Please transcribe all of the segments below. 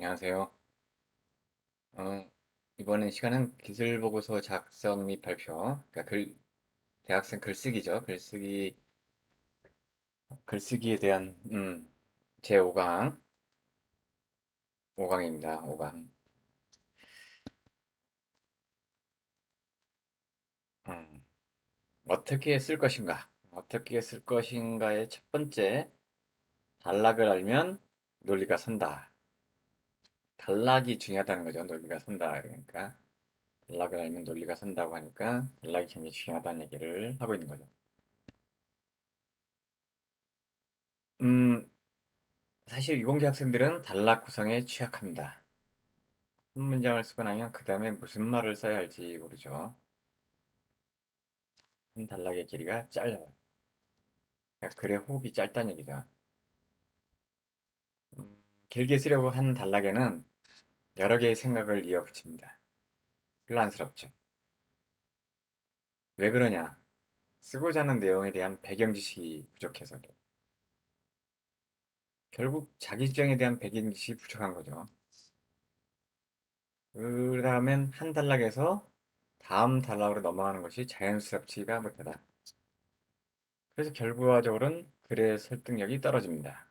안녕하세요. 어, 이번에 시간은 기술보고서 작성 및 발표, 그러니까 대학생 글쓰기죠. 글쓰기에 대한 제 5강, 5강입니다. 5강. 음, 어떻게 쓸 것인가? 어떻게 쓸 것인가의 첫 번째, 단락을 알면 논리가 선다. 단락이 중요하다는 거죠. 논리가 선다. 그러니까 단락을 알면 논리가 선다고 하니까 단락이 굉장히 중요하다는 얘기를 하고 있는 거죠. 음, 사실 이공계 학생들은 단락 구성에 취약합니다. 한 문장을 쓰고 나면 그 다음에 무슨 말을 써야 할지 모르죠. 한 단락의 길이가 짧아요. 그러니까 글의 호흡이 짧다는 얘기죠. 음, 길게 쓰려고 한 단락에는 여러 개의 생각을 이어붙입니다. 혼란스럽죠. 왜 그러냐? 쓰고자 하는 내용에 대한 배경 지식이 부족해서 그래요. 결국 자기 주장에 대한 배경 지식이 부족한 거죠. 그러면 한 단락에서 다음 단락으로 넘어가는 것이 자연스럽지가 못하다. 그래서 결과적으로는 글의 설득력이 떨어집니다.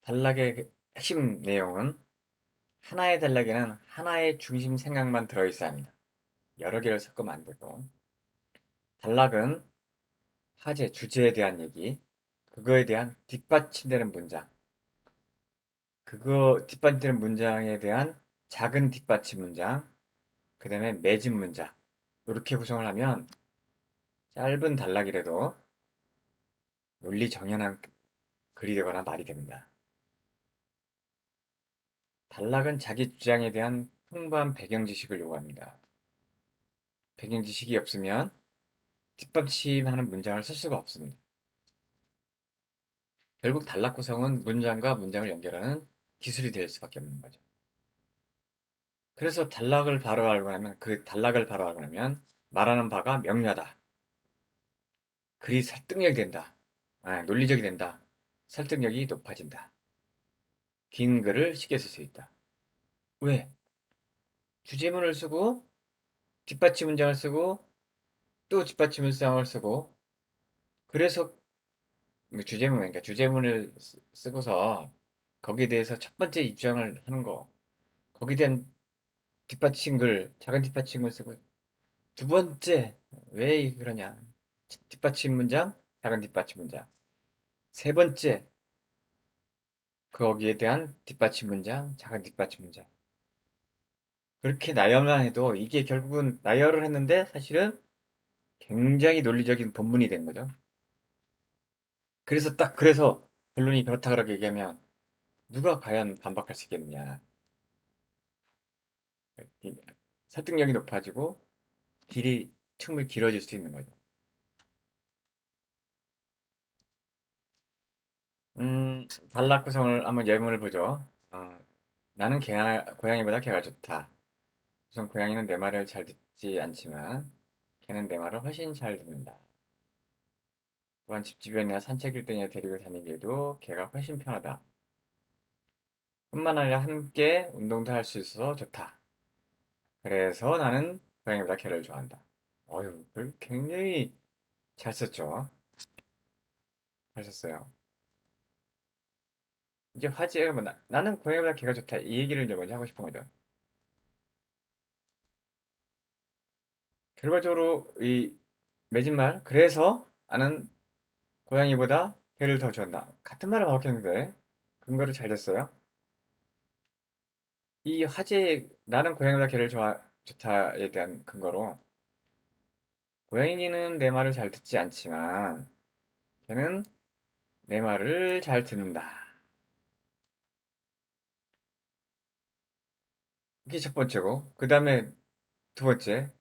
단락의 핵심 내용은 하나의 단락에는 하나의 중심 생각만 들어있어야 합니다. 여러 개를 섞으면 안 되고. 단락은 화제, 주제에 대한 얘기, 그거에 대한 뒷받침되는 문장, 그거 뒷받침되는 문장에 대한 작은 뒷받침 문장, 그 다음에 맺은 문장. 이렇게 구성을 하면 짧은 단락이라도 논리 정연한 글이 되거나 말이 됩니다. 단락은 자기 주장에 대한 풍부한 배경 지식을 요구합니다. 배경 지식이 없으면 뒷받침하는 문장을 쓸 수가 없습니다. 결국 단락 구성은 문장과 문장을 연결하는 기술이 될 수밖에 없는 거죠. 그래서 단락을 바로 알고 나면 그 단락을 바로 알고 나면 말하는 바가 명료하다. 글이 설득력이 된다. 논리적이 된다. 설득력이 높아진다. 긴 글을 쉽게 쓸 수 있다. 왜? 주제문을 쓰고 뒷받침 문장을 쓰고 또 뒷받침 문장을 쓰고 그래서 그러니까 주제문을 쓰고서 거기에 대해서 첫 번째 입장을 하는 거 거기에 대한 뒷받침글 작은 뒷받침을 쓰고 두 번째 왜 그러냐 뒷받침 문장 작은 뒷받침 문장 세 번째 거기에 대한 뒷받침 문장 작은 뒷받침 문장 그렇게 나열만 해도 이게 결국은 나열을 했는데 사실은 굉장히 논리적인 본문이 된 거죠. 그래서 딱 그래서 결론이 그렇다 그렇게 얘기하면 누가 과연 반박할 수 있겠느냐 설득력이 높아지고 길이 충분히 길어질 수 있는 거죠. 단락 구성을 한번 예문을 보죠. 나는 고양이보다 개가 좋다. 우선 고양이는 내 말을 잘 듣지 않지만 개는 내 말을 훨씬 잘 듣는다. 또한 집 주변이나 산책일 등에 데리고 다니기에도 개가 훨씬 편하다. 뿐만 아니라 함께 운동도 할 수 있어서 좋다. 그래서 나는 고양이보다 개를 좋아한다. 어휴, 굉장히 잘 썼죠. 잘 썼어요. 이제 화제가 뭐 나는 고양이보다 개가 좋다. 이 얘기를 이제 먼저 하고 싶은 거죠. 결과적으로 이 맺은 말, 그래서 나는 고양이보다 개를 더 좋아한다. 같은 말을 반복했는데 근거를 잘 댔어요. 이 화제 나는 고양이보다 개를 좋다에 대한 근거로 고양이는 내 말을 잘 듣지 않지만 걔는 내 말을 잘 듣는다. 이게 첫 번째고 그 다음에 두 번째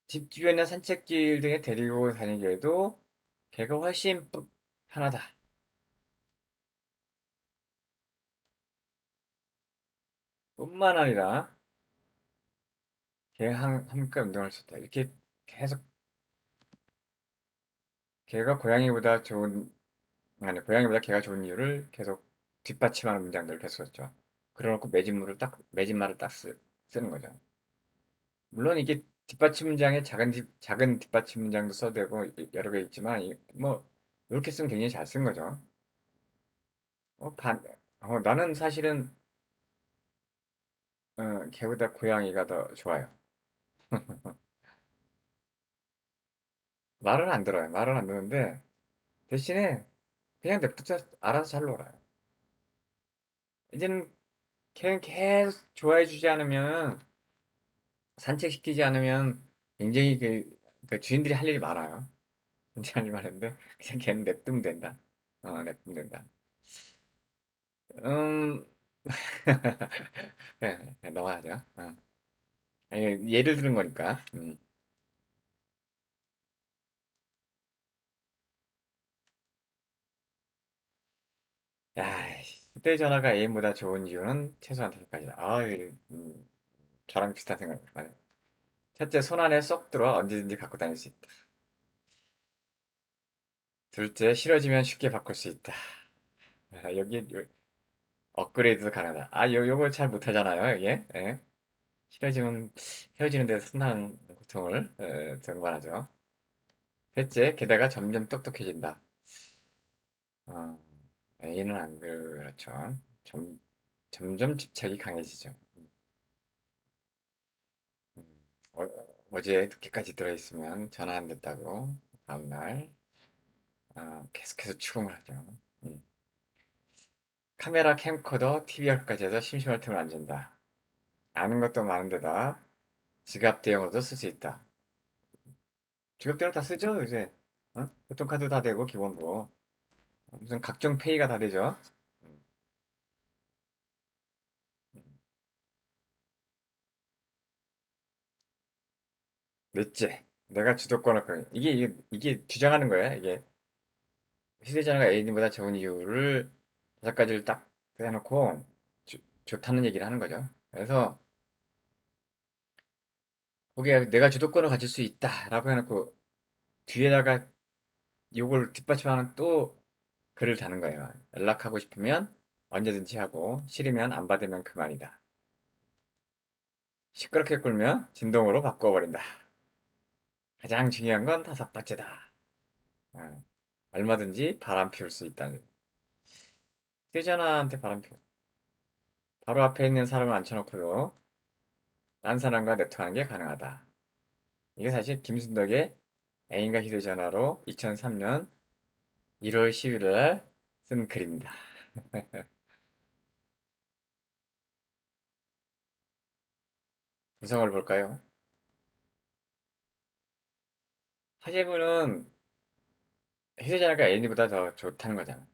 집 주변이나 산책길 등에 데리고 다니기에도 걔가 훨씬 편하다. 뿐만 아니라 걔 함께 운동할 수 있다. 이렇게 계속 걔가 고양이보다 좋은 아니, 고양이보다 개가 좋은 이유를 계속 뒷받침하는 문장들을 계속 썼죠. 그래놓고 매진말을 딱 쓰는 거죠. 물론 이게 뒷받침 문장에 작은 뒷받침 문장도 써도 되고 여러 개 있지만, 뭐, 이렇게 쓰면 굉장히 잘 쓴 거죠. 어, 나는 사실은, 개보다 고양이가 더 좋아요. 말은 안 들어요. 말은 안 듣는데, 대신에 그냥 냅두자 알아서 잘 놀아요. 이제는 걔는 계속 좋아해 주지 않으면, 산책시키지 않으면 굉장히 그 주인들이 할 일이 많아요. 굉장히 할 일이 많은데, 그냥 걔는 냅두면 된다. 냅두면 된다. 음, 네, 네, 넘어가죠. 아니, 예를 들은 거니까. 야, 휴대전화가 애인보다 좋은 이유는 최소한 다섯 가지다. 저랑 비슷한 생각이네. 첫째, 손 안에 쏙 들어 언제든지 갖고 다닐 수 있다. 둘째, 싫어지면 쉽게 바꿀 수 있다. 업그레이드도 가능하다. 요거 잘 못하잖아요, 이게. 예. 싫어지면 헤어지는 데서 순한 고통을 동반하죠. 셋째, 게다가 점점 똑똑해진다. 어, A는 안 그렇죠. 점, 점점 집착이 강해지죠. 음, 어제 늦게까지 들어있으면 전화 안 됐다고 다음날 계속해서 추궁을 하죠. 음. 카메라, 캠코더, TVR까지 해서 심심할 틈을 안 준다. 아는 것도 많은데다 지갑 대용으로도 쓸 수 있다. 지갑 대용 다 쓰죠, 이제. 교통카드 다 되고 기본으로 무슨 각종 페이가 다 되죠. 음, 음. 넷째, 내가 주도권을 이게 주장하는 거야. 이게 휴대전화가 애인보다 좋은 이유를 다섯 가지를 딱 해놓고 좋다는 얘기를 하는 거죠. 그래서 거기에 내가 주도권을 가질 수 있다라고 해놓고 뒤에다가 요걸 뒷받침하는 또 글을 다는 거예요. 연락하고 싶으면 언제든지 하고 싫으면 안 받으면 그만이다. 시끄럽게 굴면 진동으로 바꿔버린다. 가장 중요한 건 다섯 번째다. 어, 얼마든지 바람 피울 수 있다는. 휴대전화한테 바람 피워. 바로 앞에 있는 사람을 앉혀놓고도 딴 사람과 네트하는 게 가능하다. 이게 사실 김순덕의 애인과 휴대전화로 2003년 1월 10일 날 쓴 글입니다. 구성을 볼까요? 하재문은 휴대전화가 애인보다 더 좋다는 거잖아.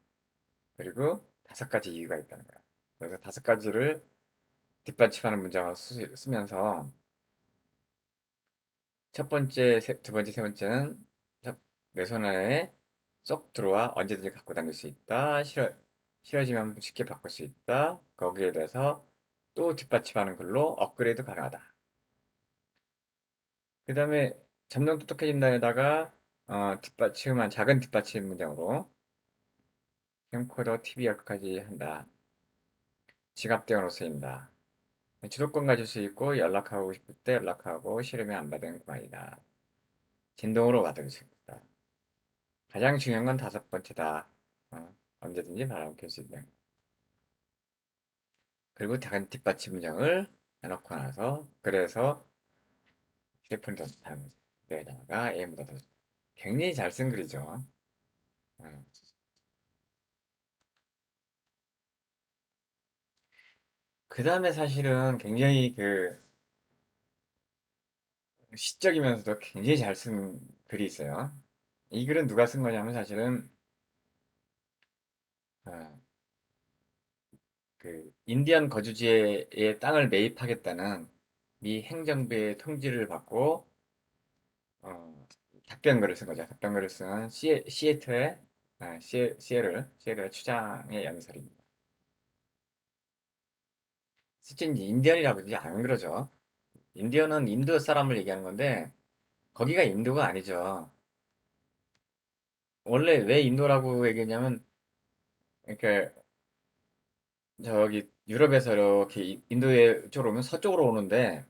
그리고 다섯 가지 이유가 있다는 거야. 그래서 다섯 가지를 뒷받침하는 문장을 쓰면서 첫 번째, 두 번째, 세 번째는 내 손 안에 쏙 들어와 언제든지 갖고 다닐 수 있다. 싫어지면 쉽게 바꿀 수 있다. 거기에 대해서 또 뒷받침하는 글로 업그레이드 가능하다. 그 다음에 점점 똑똑해진다에다가 작은 뒷받침 문장으로 캠코더, TV 역까지 한다. 지갑 대용으로 쓰인다. 주도권 가질 수 있고 연락하고 싶을 때 연락하고 싫으면 안 받는 그만이다. 진동으로 받을 수 있다. 가장 중요한 건 다섯 번째다. 언제든지 바람 켤수 있는. 그리고 작은 뒷받침 문장을 해놓고 나서 그래서 휴대폰이 더 좋다는 거죠. 내다가 A보다 더 굉장히 잘 쓴 글이죠. 그 다음에 사실은 굉장히 시적이면서도 굉장히 잘 쓴 글이 있어요. 이 글은 누가 쓴 거냐면 사실은 어, 그 인디언 거주지의 땅을 매입하겠다는 미 행정부의 통지를 받고 어, 답변글을 쓴 거죠. 답변글을 쓴 시애틀의 시애틀의 추장의 연설입니다. 실제 이제 인디언이라고 이제 안 그러죠. 인디언은 인도 사람을 얘기하는 건데 거기가 인도가 아니죠. 원래 왜 인도라고 얘기했냐면 그러니까 저기 유럽에서 이렇게 인도에 쪽으로 오면 서쪽으로 오는데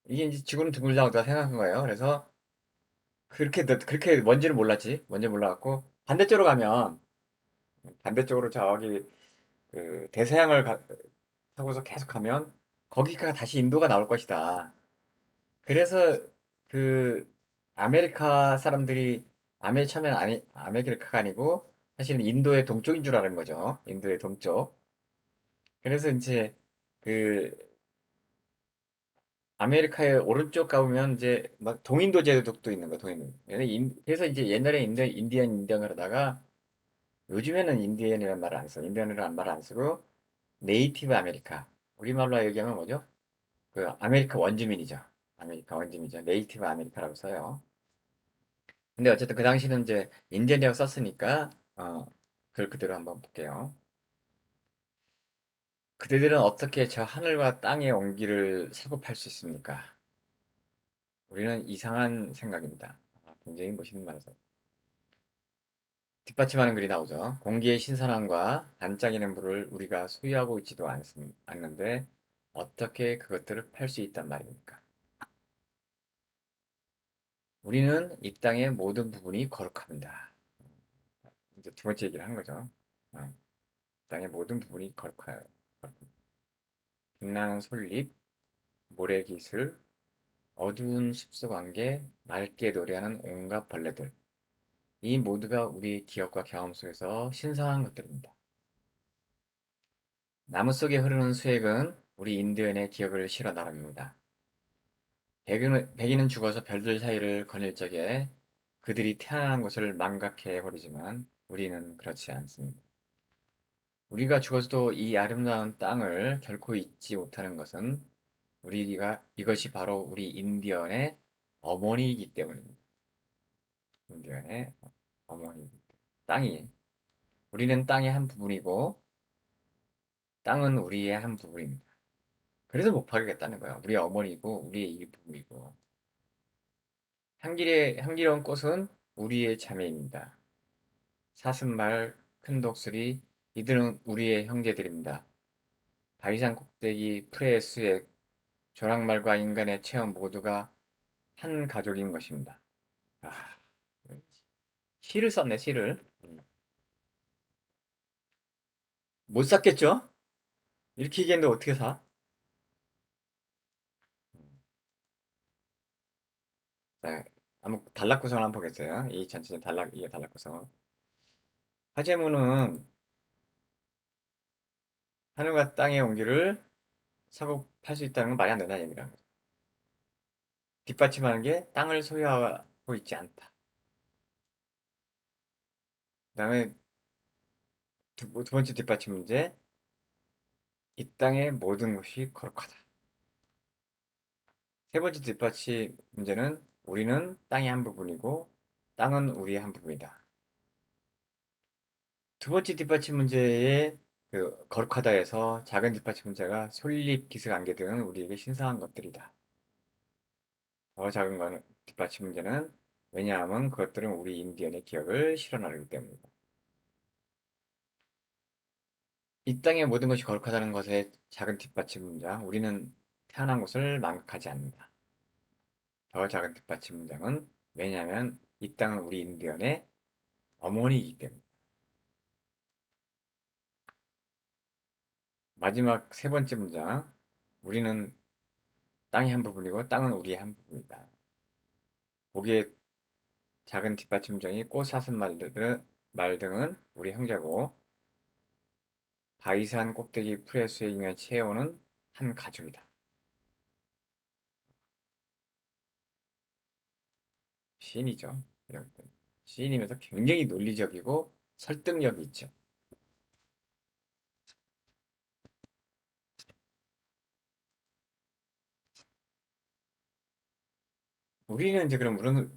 이게 이제 지구는 둥글다고 생각한 거예요. 그래서 그렇게 뭔지는 몰랐지. 뭔지 몰라갖고 반대쪽으로 가면 반대쪽으로 저기 그 대서양을 타고서 계속 가면 거기가 다시 인도가 나올 것이다. 그래서 그 아메리카 사람들이 처음에는 아메리카가 아니고 사실은 인도의 동쪽인 줄 아는 거죠. 인도의 동쪽. 그래서 이제 그 아메리카의 오른쪽 가보면 이제 막 동인도 제독도 있는 거, 동인도. 그래서 이제 옛날에 인디언을 하다가 요즘에는 인디언이라는 말을 안 써. 인디언이라는 말을 안 쓰고 네이티브 아메리카. 우리말로 얘기하면 뭐죠? 그 아메리카 원주민이죠. 아메리카 원주민이죠. 네이티브 아메리카라고 써요. 근데 어쨌든 그 당시는 이제 인디언이라고 썼으니까 그걸 그대로 한번 볼게요. 그대들은 어떻게 저 하늘과 땅의 온기를 사고팔 수 있습니까? 우리는 이상한 생각입니다. 굉장히 멋있는 말이죠. 뒷받침하는 글이 나오죠. 공기의 신선함과 반짝이는 물을 우리가 소유하고 있지도 않는데 어떻게 그것들을 팔 수 있단 말입니까? 우리는 이 땅의 모든 부분이 거룩합니다. 이제 두 번째 얘기를 한 거죠. 땅의 모든 부분이 거룩해요. 빛나는 솔잎, 모래기슬, 어두운 습수관계, 맑게 노래하는 온갖 벌레들. 이 모두가 우리 기억과 경험 속에서 신성한 것들입니다. 나무 속에 흐르는 수액은 우리 인디언의 기억을 실어 나릅니다. 백인은 죽어서 별들 사이를 거닐 적에 그들이 태어난 곳을 망각해 버리지만 우리는 그렇지 않습니다. 우리가 죽어서도 이 아름다운 땅을 결코 잊지 못하는 것은 우리가 이것이 바로 우리 인디언의 어머니이기 때문입니다. 인디언의 어머니. 땅이 우리는 땅의 한 부분이고 땅은 우리의 한 부분입니다. 그래서 못 파겠다는 거야. 우리의 어머니고 우리의 일부이고 향기로운 꽃은 우리의 자매입니다. 사슴말, 큰 독수리 이들은 우리의 형제들입니다. 바위산 꼭대기 풀의 수액 조랑말과 인간의 체험 모두가 한 가족인 것입니다. 아, 시를 썼네, 시를. 못 샀겠죠? 이렇게 얘기했는데 어떻게 사? 네, 한번 단락구성을 한번 보겠어요. 이 전체 이게 단락구성. 화재문은 하늘과 땅의 온기를 사고 팔 수 있다는 건 말이 안 된다는 얘기라는 거죠. 뒷받침하는 게 땅을 소유하고 있지 않다. 그다음에 두 번째 뒷받침 문제, 이 땅의 모든 것이 거룩하다. 세 번째 뒷받침 문제는 우리는 땅의 한 부분이고 땅은 우리의 한 부분이다. 두 번째 뒷받침 문제의 그 거룩하다에서 작은 뒷받침 문제가 솔잎, 기슭, 안개 등은 우리에게 신성한 것들이다. 더 작은 거는 뒷받침 문제는 왜냐하면 그것들은 우리 인디언의 기억을 실어나르기 때문이다. 이 땅의 모든 것이 거룩하다는 것의 작은 뒷받침 문장, 우리는 태어난 것을 망각하지 않는다. 더 작은 뒷받침 문장은 왜냐하면 이 땅은 우리 인디언의 어머니이기 때문이다. 마지막 세 번째 문장, 우리는 땅의 한 부분이고 땅은 우리의 한 부분이다. 거기에 작은 뒷받침 문장이 꽃, 사슴, 말 등은 우리 형제고 바위산 꼭대기 풀의 수액이며 채워는 한 가족이다. 시인이죠. 이런 때. 시인이면서 굉장히 논리적이고 설득력이 있죠. 우리는 이제 그럼 우리는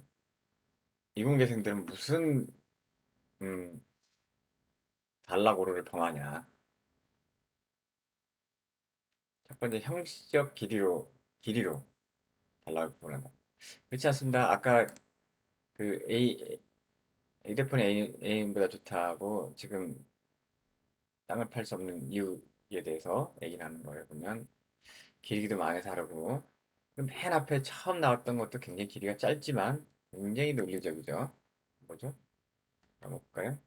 이공계생들은 무슨 음, 단락오류를 범하냐? 첫 번째 형식적 길이로 단락을 범한다. 그렇지 않습니다. 아까 그 휴대폰이 애인보다 좋다고 지금 땅을 팔 수 없는 이유에 대해서 얘기를 하는 거예요. 보면 길이도 많이 다르고 맨 앞에 처음 나왔던 것도 굉장히 길이가 짧지만 굉장히 논리적이죠. 뭐죠? 한번 볼까요?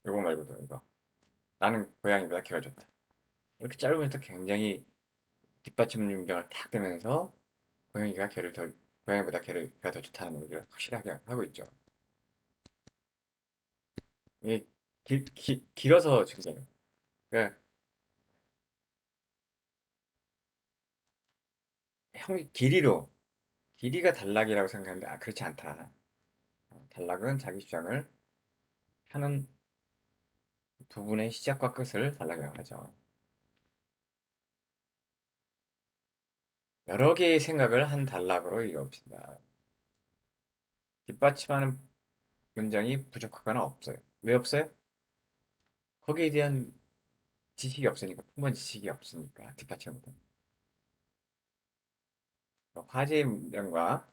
이거 말고도 이거. 나는 고양이보다 개가 좋다. 이렇게 짧으면서 굉장히 뒷받침 문장을 탁 대면서 고양이가 개를 더 고양이보다 개가 더 좋다는 얘기를 확실하게 하고 있죠. 이게 길어서 지금 그러니까 형 길이가 단락이라고 생각하는데 그렇지 않다. 단락은 자기 주장을 하는 부분의 시작과 끝을 단락이라고 하죠. 여러 개의 생각을 한 단락으로 이어옵니다. 뒷받침하는 문장이 부족하거나 없어요. 왜 없어요? 거기에 대한 지식이 없으니까, 풍부한 지식이 없으니까, 뒷받침을 못합니다. 화제문과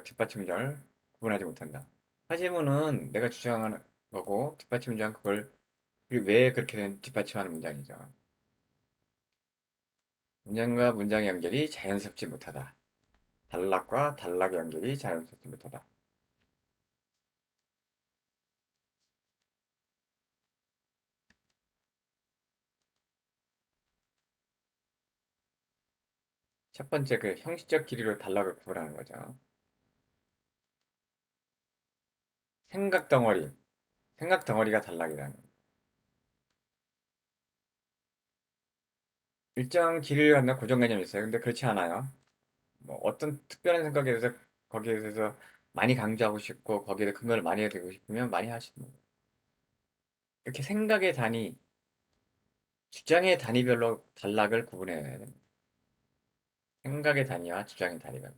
뒷받침 문장을 구분하지 못한다. 화제문은 내가 주장하는 거고, 뒷받침 문장은 그걸 왜 그렇게 된 뒷받침하는 문장이죠. 문장과 문장의 연결이 자연스럽지 못하다. 단락과 단락의 연결이 자연스럽지 못하다. 첫 번째 그 형식적 길이로 단락을 구분하는 거죠. 생각 덩어리, 생각 덩어리가 단락이라는 거예요. 일정 길이를 갖는 고정관념이 있어요. 근데 그렇지 않아요. 뭐 어떤 특별한 생각에 대해서 거기에 대해서 많이 강조하고 싶고 거기에 근거를 많이 해두고 싶으면 많이 하시는 거예요. 이렇게 생각의 단위, 주장의 단위별로 단락을 구분해야 됩니다. 생각의 단위와 주장의 단위가.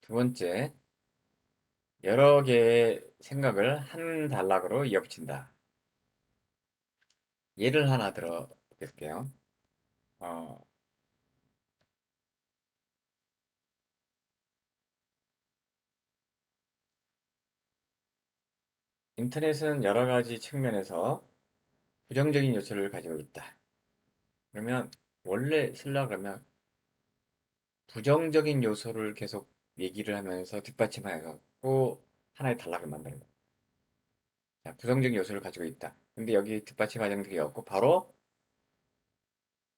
두 번째, 여러 개의 생각을 한 단락으로 이어붙인다. 예를 하나 들어볼게요. 어, 인터넷은 여러 가지 측면에서 부정적인 요소를 가지고 있다. 그러면 원래 쓰려 그러면 부정적인 요소를 계속 얘기를 하면서 뒷받침하여서 또 하나의 단락을 만드는 거예요. 자, 부정적인 요소를 가지고 있다. 근데 여기 뒷받침하자는 게 없고 바로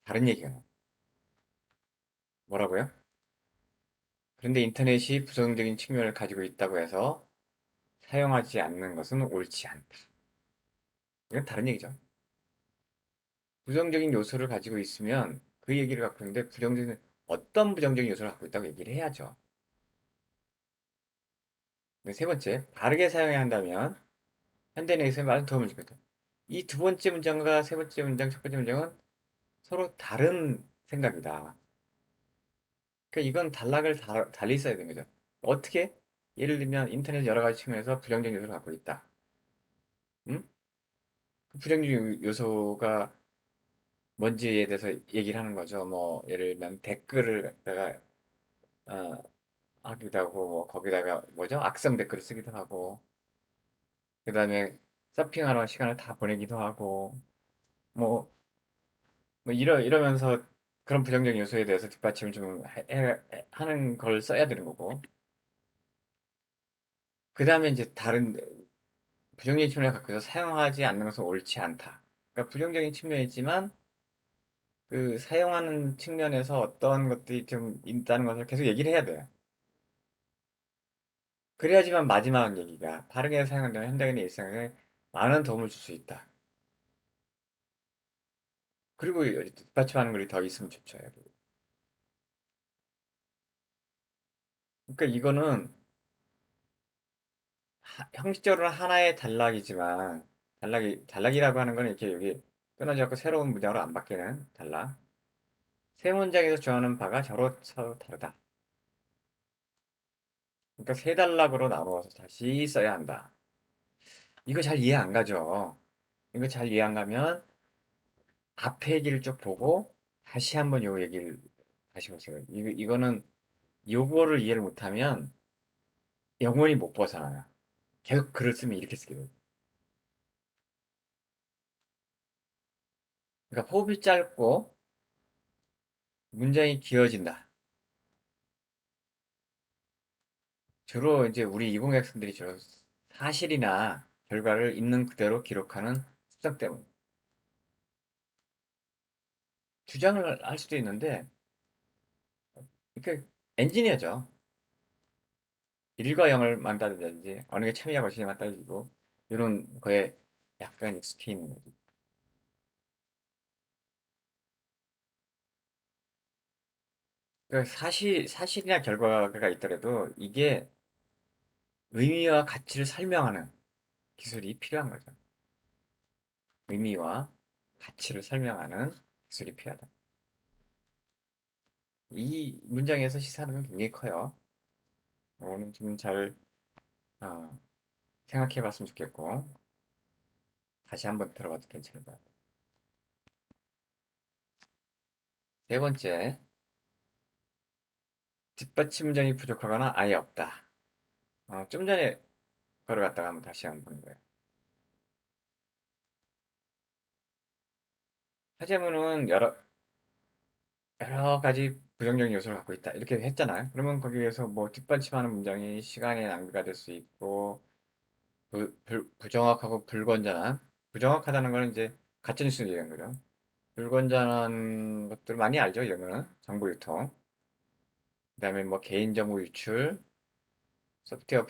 다른 얘기가 나와요. 뭐라고요? 그런데 인터넷이 부정적인 측면을 가지고 있다고 해서 사용하지 않는 것은 옳지 않다. 이건 다른 얘기죠. 부정적인 요소를 가지고 있으면 그 얘기를 갖고 있는데 어떤 부정적인 요소를 갖고 있다고 얘기를 해야죠. 근데 세 번째, 바르게 사용해야 한다면 현대인에게 많은 도움을 주겠다. 이 두 번째 문장과 세 번째 문장, 첫 번째 문장은 서로 다른 생각이다. 그러니까 이건 단락을 달리 써야 되는 거죠. 어떻게? 예를 들면 인터넷 여러 가지 측면에서 부정적인 요소를 갖고 있다. 음? 그 부정적인 요소가 뭔지에 대해서 얘기를 하는 거죠. 뭐 예를 들면 댓글을 갖다가 어, 하기도 하고 뭐 거기다가 뭐죠? 악성 댓글을 쓰기도 하고 그다음에 서핑하러 시간을 다 보내기도 하고 뭐, 이러면서 그런 부정적인 요소에 대해서 뒷받침을 좀 하는 걸 써야 되는 거고 그다음에 이제 다른 부정적인 측면을 갖고 서 사용하지 않는 것은 옳지 않다. 그러니까 부정적인 측면이지만 그 사용하는 측면에서 어떤 것들이 좀 있다는 것을 계속 얘기를 해야 돼요. 그래야지만 마지막 얘기가 바르게 사용한다면 현대인의 일상에 많은 도움을 줄 수 있다. 그리고 뒷받침하는 글이 더 있으면 좋죠. 여기. 그러니까 이거는 형식적으로 하나의 단락이라고 하는 거는 이렇게 여기 끊어지 않고 새로운 문장으로 안 바뀌는 단락. 세 문장에서 주하는 바가 서로 다르다. 그러니까 세 단락으로 나누어서 다시 써야 한다. 이거 잘 이해 안 가죠? 이거 잘 이해 안 가면 앞에 얘기를 쭉 보고 다시 한번 요 얘기를 다시 보세요. 이거는 요거를 이해를 못하면 영원히 못 벗어나요. 계속 글을 쓰면 이렇게 쓰게 돼요. 그러니까 호흡이 짧고 문장이 길어진다. 주로 이제 우리 이공계 학생들이 주로 사실이나 결과를 있는 그대로 기록하는 습성 때문. 주장을 할 수도 있는데, 그러니까 엔지니어죠. 1과 0을만 따지든지, 어느 게 참이야 거짓말만 따지고, 이런 거에 약간 익숙해 있는 거죠. 그러니까 사실이나 결과가 있더라도 이게 의미와 가치를 설명하는 기술이 필요한 거죠. 의미와 가치를 설명하는 기술이 필요하다. 이 문장에서 시사하는 건 굉장히 커요. 오늘 좀 잘 생각해 봤으면 좋겠고, 다시 한번 들어봐도 괜찮을 것 같아요. 네 번째, 뒷받침 문장이 부족하거나 아예 없다. 좀 전에 걸어갔다가 한번 다시 한번 보는 거예요. 화제문은 여러 가지 부정적 요소를 갖고 있다. 이렇게 했잖아요. 그러면 거기에서 뭐 뒷받침하는 문장이 시간의 낭비가 될 수 있고, 부정확하고 불건전한, 부정확하다는 거는 이제 가짜뉴스를 얘기하는 거죠. 불건전한 것들 많이 알죠, 이런 거는. 정보 유통. 그다음에 뭐 개인정보 유출, 소프트웨어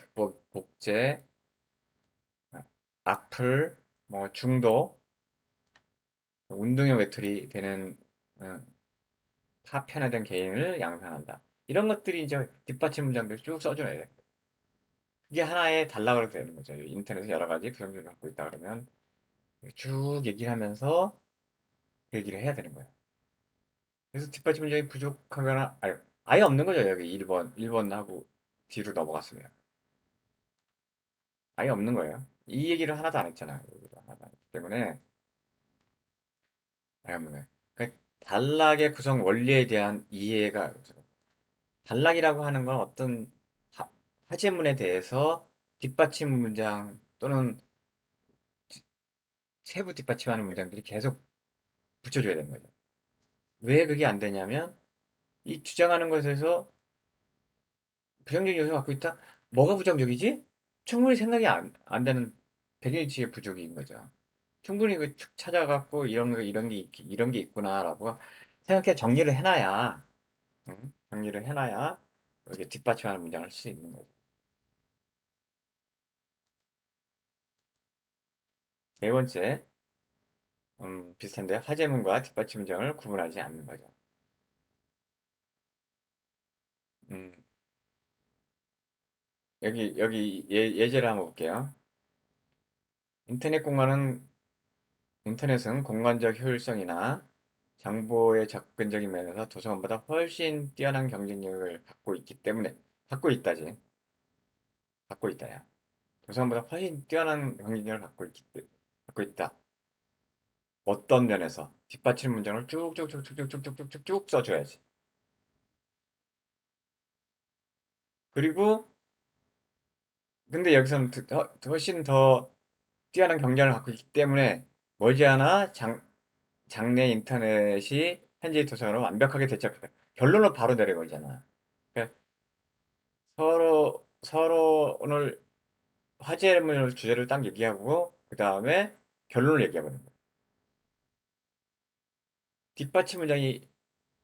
복제, 악플, 뭐 중독, 운동형 외톨이 되는 어, 파편화된 개인을 양산한다. 이런 것들이 이제 뒷받침 문장들 쭉 써줘야 돼. 그게 하나의 단락으로 되는 거죠. 인터넷에 여러 가지 부정적을 갖고 있다 그러면 쭉 얘기를 하면서 그 얘기를 해야 되는 거예요. 그래서 뒷받침 문장이 부족하거나 아예 없는 거죠. 여기 1번 하고 뒤로 넘어갔으면. 아예 없는 거예요. 이 얘기를 하나도 안 했잖아요. 여기도 하나도 안 했기 때문에 아예 없는 거예요. 그러니까 단락의 구성 원리에 대한 이해가 단락이라고 하는 건 어떤 화제문에 대해서 뒷받침 문장 또는 세부 뒷받침하는 문장들이 계속 붙여줘야 되는 거죠. 왜 그게 안 되냐면 이 주장하는 것에서 부정적 요소를 갖고 있다? 뭐가 부정적이지? 충분히 생각이 안 되는 백인치의 부족인 거죠. 충분히 그 쭉 찾아갖고 이런 게 있구나라고 생각해 정리를 해놔야, 응? 정리를 해놔야 이렇게 뒷받침하는 문장을 할 수 있는 거죠. 네 번째, 비슷한데 화제문과 뒷받침 문장을 구분하지 않는 거죠. 음, 여기 예제를 한번 볼게요. 인터넷 공간은 인터넷은 공간적 효율성이나 정보의 접근적인 면에서 도서관보다 훨씬 뛰어난 경쟁력을 갖고 있기 때문에 갖고 있다지. 갖고 있다야. 도서관보다 훨씬 뛰어난 경쟁력을 갖고 있다. 어떤 면에서 뒷받침 문장을 쭉쭉쭉쭉쭉쭉쭉쭉 써줘야지. 그리고 근데 여기서는 훨씬 더 뛰어난 경쟁을 갖고 있기 때문에 머지않아 장내 인터넷이 현재 도서관을 완벽하게 대체할 결론을 바로 내려버리잖아. 그러니까 서로 오늘 화제물 주제를 딱 얘기하고 그 다음에 결론을 얘기해버리는 거야. 뒷받침 문장이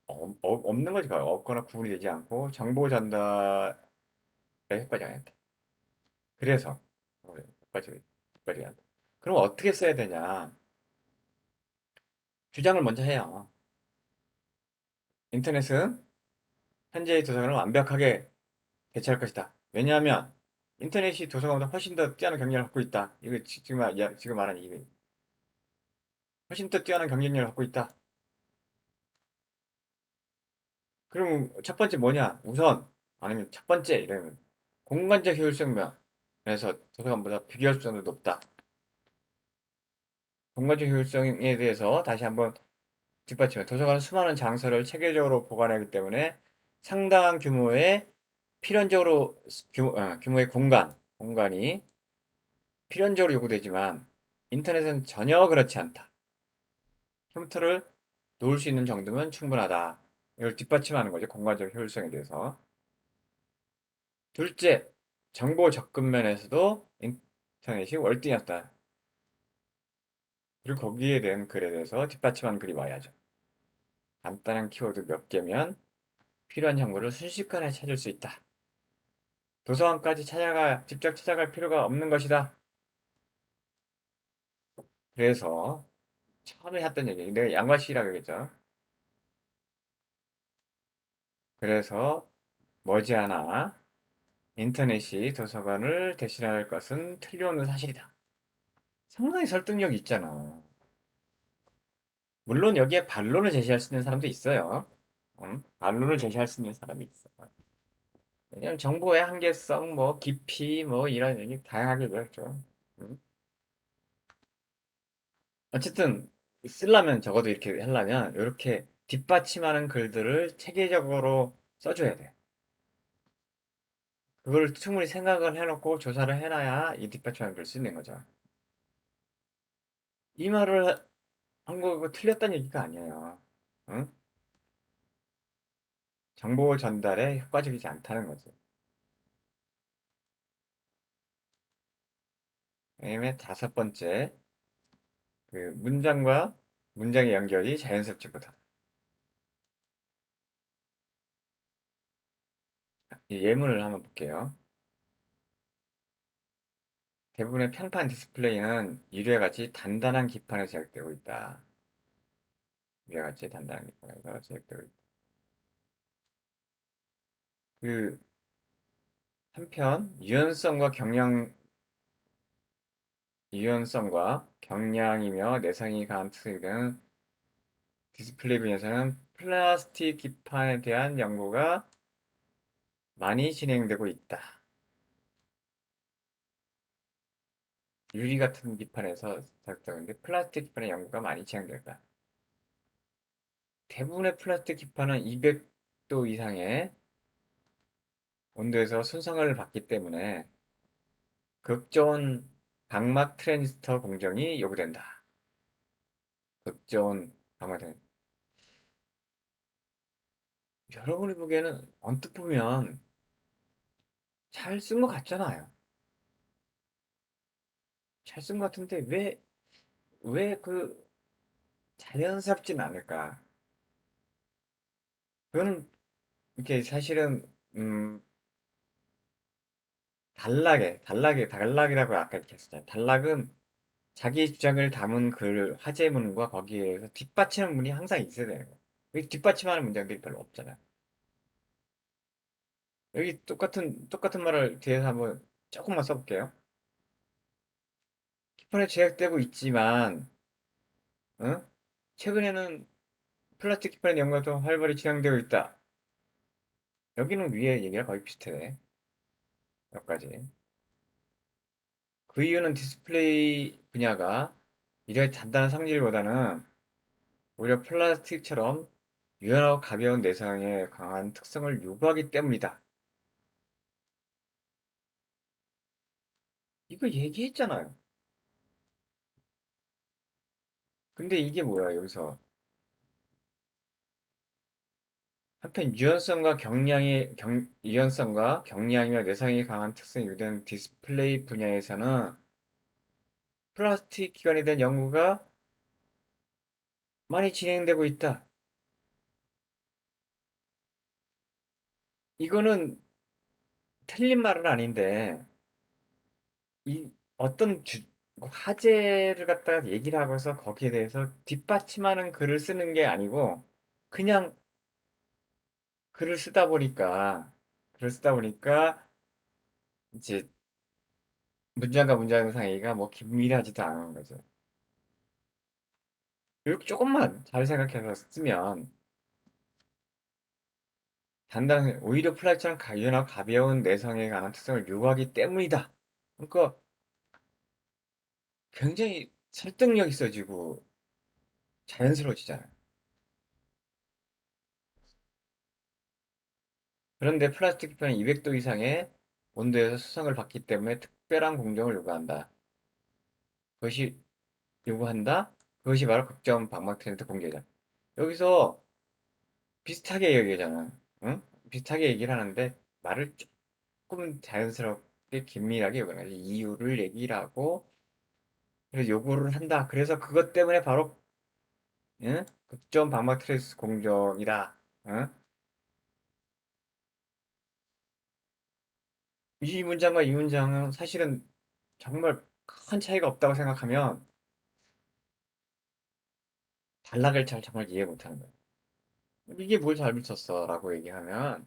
없는 거지. 없거나 구분이 되지 않고 정보 전달에 헷갈려야 한다. 그래서 헷갈려야 한다. 그럼 어떻게 써야 되냐? 주장을 먼저 해요. 인터넷은 현재의 도서관을 완벽하게 대체할 것이다. 왜냐하면 인터넷이 도서관보다 훨씬 더 뛰어난 경쟁력을 갖고 있다. 이거 지금 말한 이게 훨씬 더 뛰어난 경쟁력을 갖고 있다. 그럼 첫 번째 뭐냐? 우선 아니면 첫 번째 이러면 공간적 효율성 면에서 도서관보다 비교할 수 없는 높다. 공간적 효율성에 대해서 다시 한번 뒷받침해. 도서관은 수많은 장서를 체계적으로 보관하기 때문에 상당한 규모의 필연적으로 규모의 공간이 필연적으로 요구되지만 인터넷은 전혀 그렇지 않다. 컴퓨터를 놓을 수 있는 정도면 충분하다. 이걸 뒷받침하는 거죠. 공간적 효율성에 대해서. 둘째, 정보 접근 면에서도 인터넷이 월등했다. 그리고 거기에 대한 글에 대해서 뒷받침한 글이 와야죠. 간단한 키워드 몇 개면 필요한 정보를 순식간에 찾을 수 있다. 도서관까지 직접 찾아갈 필요가 없는 것이다. 그래서 처음에 했던 얘기, 내가 양과시라고 그랬죠. 그래서 머지않아 인터넷이 도서관을 대신할 것은 틀림없는 사실이다. 상당히 설득력이 있잖아. 물론 여기에 반론을 제시할 수 있는 사람도 있어요. 반론을 제시할 수 있는 사람이 있어. 왜냐면 정보의 한계성, 뭐 깊이, 뭐 이런 얘기 다양하게 그렇죠. 음. 어쨌든 쓰려면 적어도 이렇게 하려면 이렇게 뒷받침하는 글들을 체계적으로 써줘야 돼. 그걸 충분히 생각을 해놓고 조사를 해놔야 이 뒷받침하는 글을 쓰는 거죠. 이 말을 한 거고 틀렸다는 얘기가 아니에요. 응? 정보 전달에 효과적이지 않다는 거죠. 그다음에 다섯 번째, 그 문장과 문장의 연결이 자연스럽지 못하다. 이 예문을 한번 볼게요. 대부분의 평판 디스플레이는 유리와 같이 단단한 기판에 제작되고 있다. 유리와 같이 단단한 기판에서 제작되고 있다. 그 한편 유연성과 경량이며 내성이 강한 특성이 되는 디스플레이 분야에서는 플라스틱 기판에 대한 연구가 많이 진행되고 있다. 유리 같은 기판에서 작동하는데 플라스틱 기판의 연구가 많이 진행된다. 대부분의 플라스틱 기판은 200도 이상의 온도에서 손상을 받기 때문에 극저온 각막 트랜지스터 공정이 요구된다. 극저온 각막 트랜지스터. 여러분이 보기에는 언뜻 보면 잘 쓴 것 같잖아요. 잘 쓴 것 같은데 왜 자연스럽진 않을까? 그거는 이렇게 사실은 단락이라고 아까 이렇게 했었잖아요. 단락은 자기 주장을 담은 글 화제문과 거기에서 뒷받침하는 문이 항상 있어야 되는 거예요. 여기 뒷받침하는 문장들이 별로 없잖아요. 여기 똑같은 말을 뒤에서 한번 조금만 써볼게요. 기판에 제약되고 있지만, 어? 최근에는 플라스틱 기판의 연구가 활발히 진행되고 있다. 여기는 위에 얘기가 거의 비슷해. 여기까지. 그 이유는 디스플레이 분야가 이래 단단한 성질보다는 오히려 플라스틱처럼 유연하고 가벼운 내성에 강한 특성을 요구하기 때문이다. 이거 얘기했잖아요. 근데 이게 뭐야, 여기서. 한편 유연성과 경량이며 내성이 강한 특성이 유도된 디스플레이 분야에서는 플라스틱 기관에 대한 연구가 많이 진행되고 있다. 이거는 틀린 말은 아닌데, 어떤 화제를 갖다가 얘기를 하고서 거기에 대해서 뒷받침하는 글을 쓰는 게 아니고, 그냥 글을 쓰다 보니까, 이제 문장과 문장 사이가 뭐 긴밀하지도 않은 거죠. 이렇게 조금만 잘 생각해서 쓰면, 오히려 플라이처럼 유연하고 가벼운 내성에 관한 특성을 요구하기 때문이다. 그러니까 굉장히 설득력 있어지고 자연스러워지잖아요. 그런데 플라스틱 표현은 200도 이상의 온도에서 수성을 받기 때문에 특별한 공정을 요구한다. 그것이 요구한다? 그것이 바로 극점 방막 트렌드 공개다. 여기서 비슷하게 얘기하잖아. 응? 비슷하게 얘기를 하는데 말을 조금 자연스럽게 긴밀하게 요구하는 거지. 이유를 얘기를 하고 그래서 요구를 한다. 그래서 그것 때문에 바로 응? 극점 방막 트렌드 공정이다. 응? 이 문장과 이 문장은 사실은 정말 큰 차이가 없다고 생각하면 단락을 잘 정말 이해 못하는 거예요. 이게 뭘 잘못 쳤어? 라고 얘기하면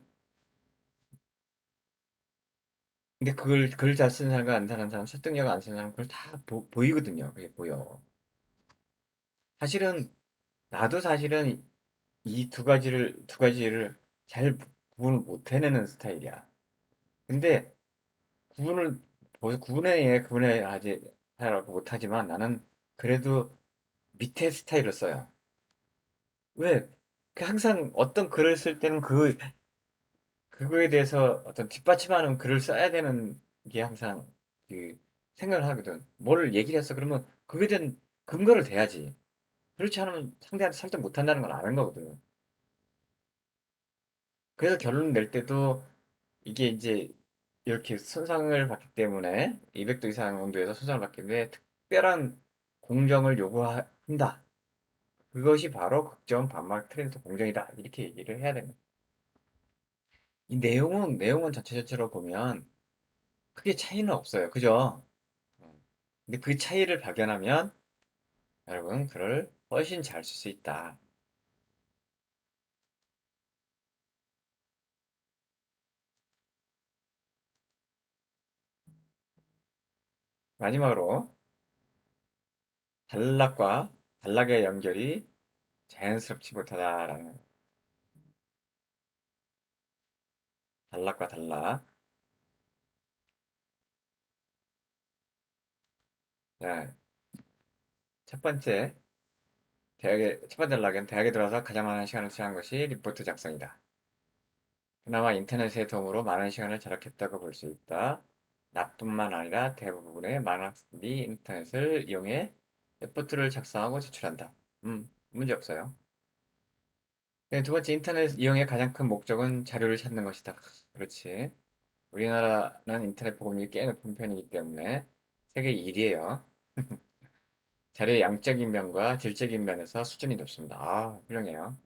근데 그걸 글 잘 쓰는 사람과 안 쓰는 사람, 설득력 안 쓰는 사람 그걸 다 보이거든요. 그게 보여. 사실은 나도 사실은 이 두 가지를 잘 구분을 못 해내는 스타일이야. 근데 구분을 구분해 하지 하라고 못하지만 나는 그래도 밑에 스타일을 써요. 왜? 항상 어떤 글을 쓸 때는 그거에 대해서 어떤 뒷받침하는 글을 써야 되는 게 항상 그 생각을 하거든. 뭘 얘기를 했어. 그러면 그거에 대한 근거를 대야지. 그렇지 않으면 상대한테 설득 못 한다는 걸 아는 거거든. 그래서 결론 낼 때도 이게 이제 이렇게 손상을 받기 때문에 200도 이상 온도에서 손상을 받기 때문에 특별한 공정을 요구한다. 그것이 바로 극점 반막 트랜스포 공정이다. 이렇게 얘기를 해야 됩니다. 이 내용은 전체적으로 보면 크게 차이는 없어요. 그죠? 근데 그 차이를 발견하면 여러분 글을 훨씬 잘 쓸 수 있다. 마지막으로 단락과 단락의 연결이 자연스럽지 못하다라는 단락과 단락. 자, 첫 번째 첫 번째 단락은 대학에 들어서 가장 많은 시간을 쓰는 것이 리포트 작성이다. 그나마 인터넷의 도움으로 많은 시간을 절약했다고 볼 수 있다. 나뿐만 아니라 대부분의 많은 학생들이 인터넷을 이용해 리포트를 작성하고 제출한다. 문제 없어요. 네, 두 번째, 인터넷 이용의 가장 큰 목적은 자료를 찾는 것이다. 그렇지. 우리나라는 인터넷 보급률이 꽤 높은 편이기 때문에 세계 1위에요. 자료의 양적인 면과 질적인 면에서 수준이 높습니다. 아, 훌륭해요.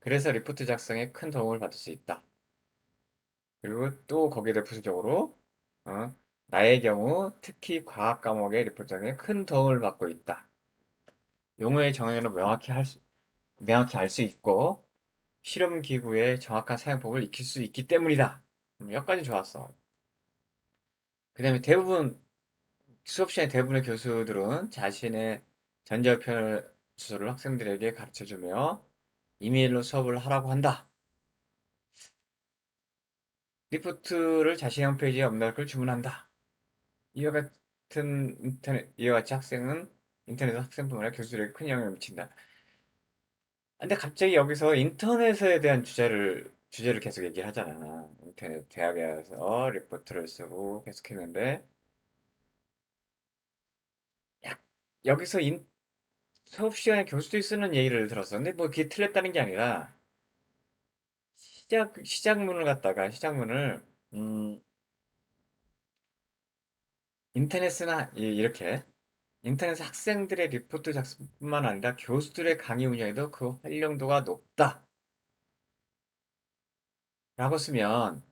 그래서 리포트 작성에 큰 도움을 받을 수 있다. 그리고 또 거기에 부수적으로 어, 나의 경우 특히 과학 과목의 리포트 작성에 큰 도움을 받고 있다. 용어의 정의를 명확히 알 수 있고 실험 기구의 정확한 사용법을 익힐 수 있기 때문이다. 여기까지 좋았어. 그 다음에 수업 시간에 대부분의 교수들은 자신의 전자표현을 주소를 학생들에게 가르쳐주며 이메일로 수업을 하라고 한다. 리포트를 자신의 홈페이지에 업로드 걸 주문한다. 이와 같이 학생은 인터넷 학생뿐만 아니라 교수들에게 큰 영향을 미친다. 근데 갑자기 여기서 인터넷에 대한 주제를 계속 얘기를 하잖아. 인터넷 대학에서 리포트를 쓰고 계속 했는데, 약, 여기서 수업 시간에 교수들이 쓰는 얘기를 들었어. 근데 뭐 그게 틀렸다는 게 아니라, 시작문을, 음, 인터넷이나, 이렇게, 인터넷 학생들의 리포트 작성뿐만 아니라 교수들의 강의 운영에도 그 활용도가 높다. 라고 쓰면,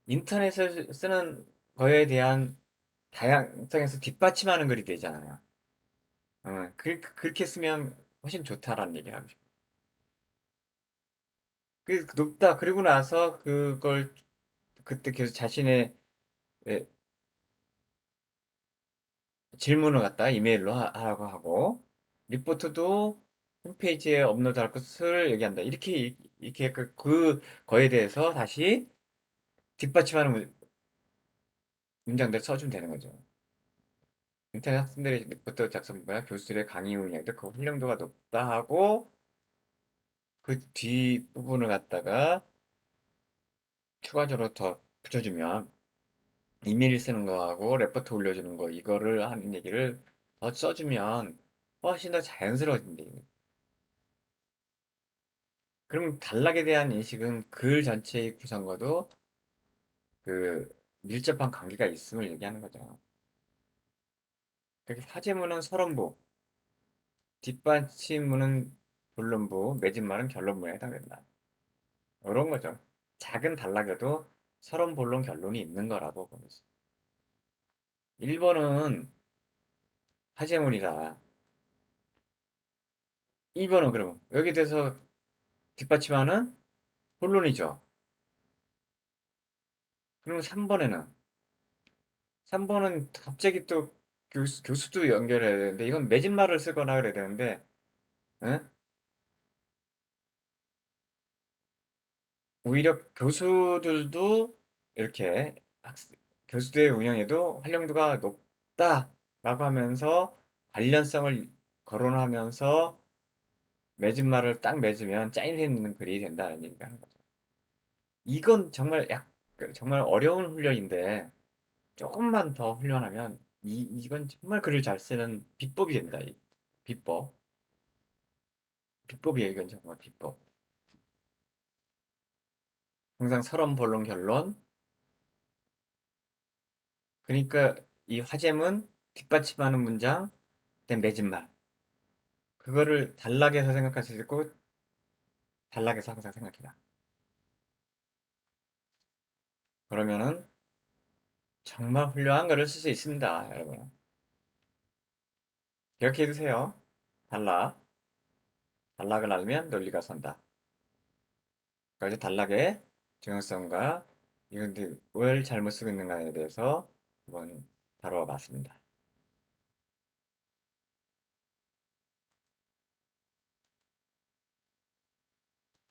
인터넷을 쓰는 거에 대한 다양성에서 뒷받침하는 글이 되잖아요. 그렇게 쓰면 훨씬 좋다라는 얘기를 하고 싶어요. 높다. 그리고 나서 그걸 그때 계속 자신의 예, 질문을 갖다 이메일로 하라고 하고 리포트도 홈페이지에 업로드할 것을 얘기한다. 이렇게 거에 대해서 다시 뒷받침하는 문장들 써주면 되는 거죠. 인터넷 학생들의 리포트 작성보다 교수들의 강의 운영도 그 활용도가 높다 하고 그 뒷부분을 갖다가 추가적으로 더 붙여주면 이메일 쓰는 거하고 레포트 올려주는 거 이거를 하는 얘기를 더 써주면 훨씬 더 자연스러워진대. 그럼 단락에 대한 인식은 글 전체의 구성과도 그 밀접한 관계가 있음을 얘기하는 거죠. 그래서 화제문은 서론부, 뒷받침문은 본론부, 맺은말은 결론부에 해당된다. 이런 거죠. 작은 단락에도 서론, 본론, 결론이 있는 거라고 보면서. 1번은 화제문이다. 2번은 그러면 여기 대해서 뒷받침하는 본론이죠. 그러면 3번은 갑자기 또 교수도 연결해야 되는데 이건 맺은말을 쓰거나 그래야 되는데 응? 오히려 교수들도 이렇게 교수들의 운영에도 활용도가 높다라고 하면서 관련성을 거론하면서 맺은 말을 딱 맺으면 짜임새 있는 글이 된다는 얘기가 하는 거죠. 이건 정말 정말 어려운 훈련인데 조금만 더 훈련하면 이건 정말 글을 잘 쓰는 비법이 된다. 비법. 비법이에요. 이건 정말 비법. 항상 서론, 본론, 결론. 그러니까 이 화제문 뒷받침하는 문장, 그다음 맺은 말. 그거를 단락에서 생각할 수 있고 단락에서 항상 생각해라. 그러면은 정말 훌륭한 글을 쓸 수 있습니다, 여러분. 기억해 두세요. 단락. 단락을 알면 논리가 선다. 그래서 단락의 중요성과 이런데 뭘 잘못 쓰고 있는가에 대해서 한번 다뤄봤습니다.